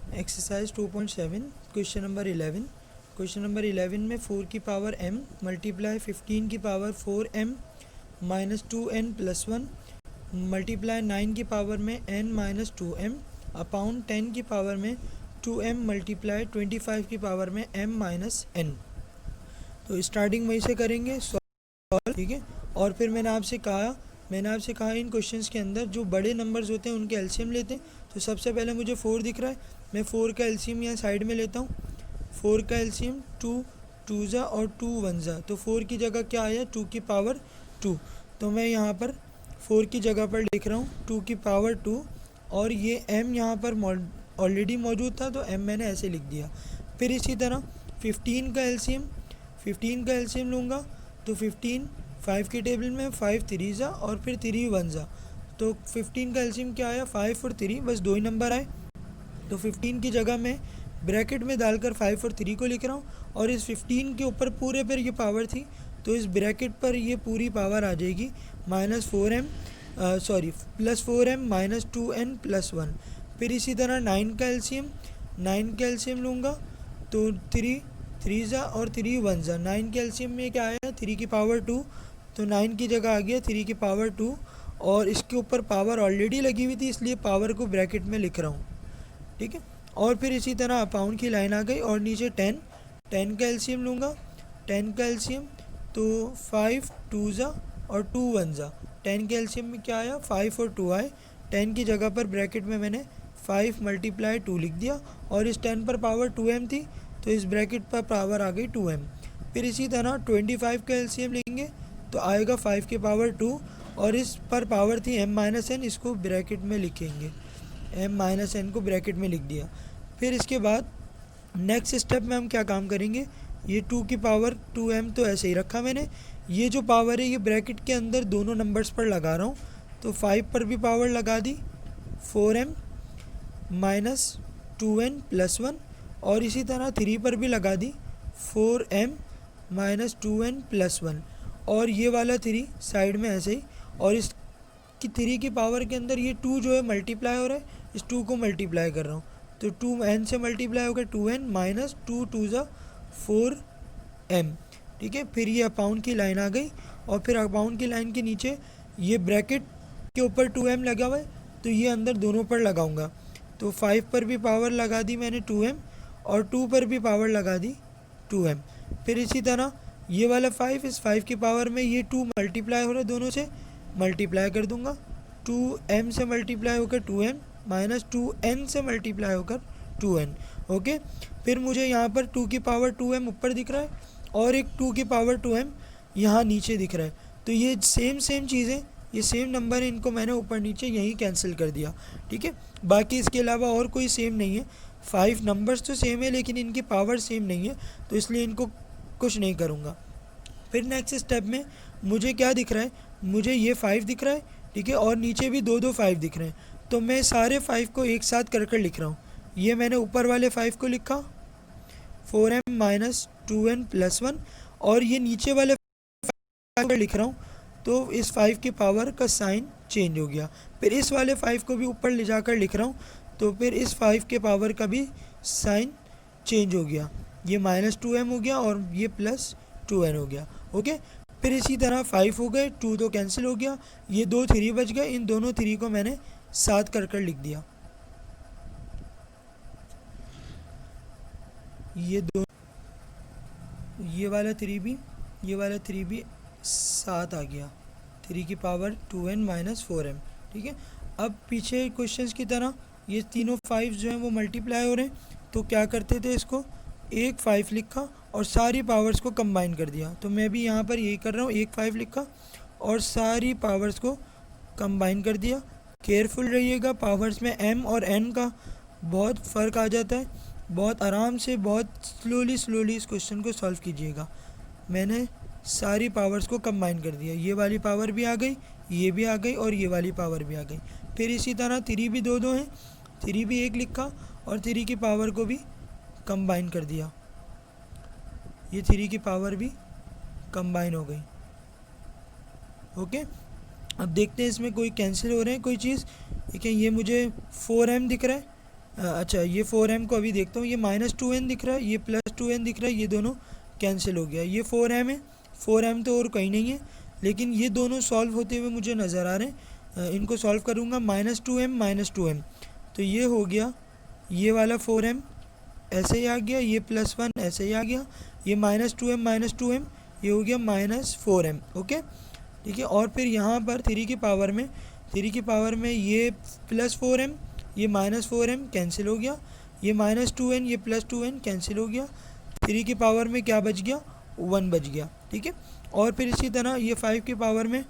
Exercise 2.7 question number 11। Question number 11 में 4 की power m multiply 15 की power 4m minus 2n plus 1 multiply 9 की power में n माइनस 2m अपाउंड 10 की पावर में 2m मल्टीप्लाई 25 की पावर में m माइनस n। तो स्टार्टिंग वहीं से करेंगे सॉल्व, ठीक है। और फिर मैंने आपसे कहा इन क्वेश्चंस के अंदर जो बड़े नंबर्स होते हैं उनके एलसीएम लेते हैं। तो सबसे पहले मुझे 4 दिख रहा है, मैं 4 का एलसीएम यहाँ साइड में लेता हूँ। 4 का एलसीएम 2 ज़ा और 2 1 ज़ा, तो 4 की जगह क्या आया 2 की पावर 2। तो मैं यहाँ पर 4 की जगह पर लिख रहा हूँ 2 की पावर 2 और ये m यहाँ पर ऑलरेडी मौजूद था तो m मैंने ऐसे लिख दिया। फिर इसी तरह 15 का एलसीएम लूँगा तो 15 5 की टेबल में 5 3 ज़ा और फिर 3 1 ज़ा, तो 15 का एलसीएम क्या आया 5 और 3, बस 2 ही नंबर आए। तो 15 की जगह मैं ब्रैकेट में डालकर 5 और 3 को लिख रहा हूँ और इस 15 के ऊपर पूरे पर ये पावर थी तो इस ब्रैकेट पर ये पूरी पावर आ जाएगी plus 4m minus 2n plus 1। फिर इसी तरह 9 का एलसीएम लूँगा तो 3 ज़ा और 3 1 ज़ा, 9 के एलसीएम में क्या आया 3 की पावर 2, तो 9 की जगह आ गया 3 की पावर 2 और इसके ऊपर पावर ऑलरेडी लगी हुई थी इसलिए पावर को ब्रैकेट में लिख रहा हूँ, ठीक है। और फिर इसी तरह अपाउंड की लाइन आ गई और नीचे 10 का एलसीएम लूँगा, 10 का एलसीएम तो 5 2 ज़ा और 2 1 ज़ा, 10 के एलसीएम में क्या आया 5 और 2 आए। 10 की जगह पर ब्रैकेट में मैंने 5 मल्टीप्लाई 2 लिख दिया और इस 10 पर पावर 2m थी तो इस ब्रैकेट पर पावर आ गई 2m। फिर इसी तरह 25 का एलसीएम लेंगे तो आएगा 5 की पावर 2 और इस पर पावर थी m माइनस n, इसको ब्रैकेट में लिखेंगे, m माइनस n को ब्रैकेट में लिख दिया। फिर इसके बाद नेक्स्ट स्टेप में हम क्या काम करेंगे, ये 2 की पावर 2m तो ऐसे ही रखा मैंने, ये जो पावर है ये ब्रैकेट के अंदर दोनों नंबर्स पर लगा रहा हूँ। तो 5 पर भी पावर लगा दी 4m माइनस 2n प्लस 1 और इसी तरह 3 पर भी लगा दी 4m माइनस 2n प्लस 1 और ये वाला 3 साइड में ऐसे ही, और इस 3 की पावर के अंदर ये 2 जो है मल्टीप्लाई हो रहा है, इस 2 को मल्टीप्लाई कर रहा हूँ तो 2n से मल्टीप्लाई होगा 2n माइनस 2 2 ज़ा 4m, ठीक है। फिर ये अपाउंड की लाइन आ गई और फिर अपाउंड की लाइन के नीचे ये ब्रैकेट के ऊपर 2m लगा हुआ है तो ये अंदर दोनों पर लगाऊंगा। तो 5 पर भी पावर लगा दी मैंने 2m और 2 पर भी पावर लगा दी 2m। फिर इसी तरह ये वाला 5, इस 5 की पावर में ये 2 मल्टीप्लाई हो रहा है, दोनों से मल्टीप्लाई कर दूंगा, 2m से मल्टीप्लाई होकर 2m माइनस 2n से मल्टीप्लाई होकर 2n, ओके। फिर मुझे यहाँ पर 2 की पावर 2m ऊपर दिख रहा है और एक 2 की पावर 2m यहाँ नीचे दिख रहा है, तो ये सेम चीज़ें, ये सेम नंबर है, इनको मैंने ऊपर नीचे यहीं कैंसिल कर दिया, ठीक है। बाकी इसके अलावा और कोई सेम नहीं है, 5 नंबर्स तो सेम है लेकिन इनकी पावर सेम नहीं है तो इसलिए इनको कुछ नहीं करूँगा। फिर नेक्स्ट स्टेप में मुझे क्या दिख रहा है, मुझे ये 5 दिख रहा है, ठीक है, और नीचे भी 2 5 दिख रहे हैं तो मैं सारे 5 को एक साथ कर लिख रहा हूँ। ये मैंने ऊपर वाले 5 को लिखा 4m माइनस 2n प्लस 1 और ये नीचे वाले 5 को लिख रहा हूँ तो इस 5 की पावर का साइन चेंज हो गया। फिर इस वाले 5 को भी ऊपर ले जाकर लिख रहा हूँ तो फिर इस 5 के पावर का भी साइन चेंज हो गया, ये माइनस 2m हो गया और ये प्लस 2n हो गया, ओके। फिर इसी तरह 5 हो गए, 2 तो कैंसिल हो गया, ये 2 3 बच गए, इन दोनों 3 को मैंने साथ कर लिख दिया, ये वाला 3 भी साथ आ गया, 3 की पावर 2n माइनस 4m, ठीक है। अब पीछे क्वेश्चंस की तरह ये तीनों 5 जो हैं वो मल्टीप्लाई हो रहे हैं तो क्या करते थे, इसको एक 5 लिखा और सारी पावर्स को कंबाइन कर दिया, तो मैं भी यहाँ पर यही कर रहा हूँ, एक 5 लिखा और सारी पावर्स को कंबाइन कर दिया। केयरफुल रहिएगा, पावर्स में m और n का बहुत फ़र्क आ जाता है, बहुत आराम से बहुत स्लोली इस क्वेश्चन को सॉल्व कीजिएगा। मैंने सारी पावर्स को कंबाइन कर दिया, ये वाली पावर भी आ गई, ये भी आ गई और ये वाली पावर भी आ गई। फिर इसी तरह 3 भी 2 हैं, 3 भी 1 लिखा और 3 की पावर को भी कंबाइन कर दिया, ये 3 की पावर भी कंबाइन हो गई, ओके। अब देखते हैं इसमें कोई कैंसिल हो रहे हैं कोई चीज़, ठीक है। ये मुझे 4m दिख रहा है, अच्छा ये 4m को अभी देखता हूँ, ये -2n दिख रहा है, ये +2n दिख रहा है, ये दोनों कैंसिल हो गया। ये 4m है, 4m तो और कहीं नहीं है, लेकिन ये दोनों सॉल्व होते हुए मुझे नज़र आ रहे हैं। इनको सॉल्व करूँगा, -2m तो ये हो गया, ये वाला 4m ऐसे ही आ गया, ये +1 ऐसे ही आ गया, ये -2m ये हो गया -4m। ओके ठीक है। और फिर यहाँ पर 3 की पावर में ये +4m ये -4m कैंसिल हो गया, ये -2n ये +2n कैंसिल हो गया, 3 की पावर में क्या बच गया, 1 बच गया। ठीक है। और फिर इसी तरह ये 5 की पावर में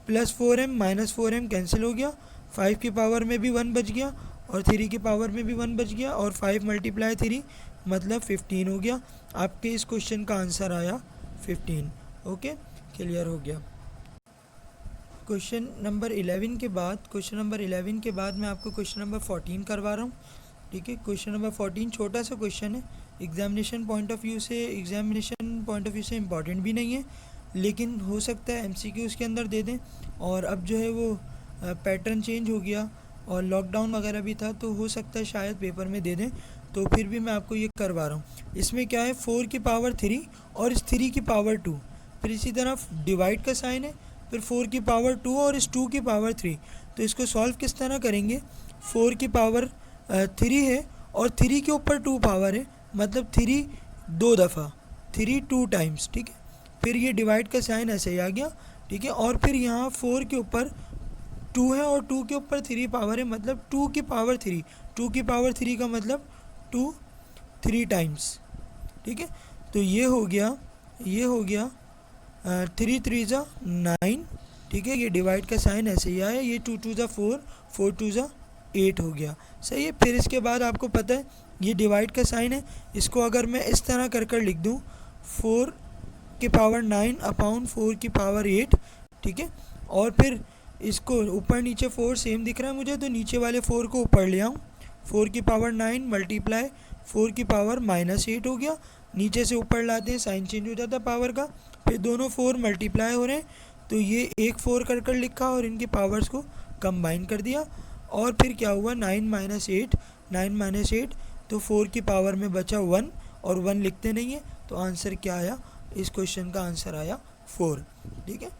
+4m -4m कैंसिल हो गया, 5 की पावर में भी 1 बच गया, और 3 की पावर में भी 1 बच गया, और 5 × 3 मतलब 15 हो गया। आपके इस क्वेश्चन का आंसर आया 15। ओके क्लियर हो गया। क्वेश्चन नंबर 11 के बाद मैं आपको क्वेश्चन नंबर 14 करवा रहा हूँ। ठीक है। क्वेश्चन नंबर 14 छोटा सा क्वेश्चन है, एग्जामिनेशन पॉइंट ऑफ व्यू से इम्पॉर्टेंट भी नहीं है, लेकिन हो सकता है MCQs के अंदर दे दें। और अब जो है वो पैटर्न चेंज हो गया और लॉकडाउन वगैरह भी था, तो हो सकता है शायद पेपर में दे दें, तो फिर भी मैं आपको ये करवा रहा हूँ। इसमें क्या है, 4 की पावर 3 और इस 3 की पावर 2, फिर इसी तरह डिवाइड का साइन है, फिर 4 की पावर 2 और इस 2 की पावर 3। तो इसको सॉल्व किस तरह करेंगे, 4 की पावर 3 है और 3 के ऊपर 2 पावर है, मतलब 3 2 दफ़ा, 3 2 टाइम्स। ठीक है। फिर ये डिवाइड का साइन ऐसे ही आ गया। ठीक है। और फिर यहाँ 4 के ऊपर 2 है और 2 के ऊपर 3 पावर है, मतलब 2 की पावर 3, 2 की पावर 3 का मतलब 2 3 टाइम्स। ठीक है। तो ये हो गया 3 3 ज़ा 9। ठीक है। ये डिवाइड का साइन ऐसे ही आया, ये 2 2 ज़ा 4, 4 2 ज़ा 8 हो गया। सही है। फिर इसके बाद आपको पता है ये डिवाइड का साइन है, इसको अगर मैं इस तरह कर लिख दूँ, 4 की पावर 9 अपॉन 4 की पावर 8। ठीक है। और फिर इसको ऊपर नीचे 4 सेम दिख रहा है मुझे, तो नीचे वाले 4 को ऊपर ले आऊँ, 4 की पावर 9 मल्टीप्लाई 4 की पावर -8 हो गया। नीचे से ऊपर लाते हैं, साइन चेंज हो जाता है पावर का, फिर दोनों 4 मल्टीप्लाई हो रहे हैं, तो ये एक 4 कर लिखा और इनकी पावर्स को कंबाइन कर दिया। और फिर क्या हुआ, 9 - 8, तो 4 की पावर में बचा 1, और 1 लिखते नहीं है, तो आंसर क्या आया, इस क्वेश्चन का आंसर आया 4। ठीक है।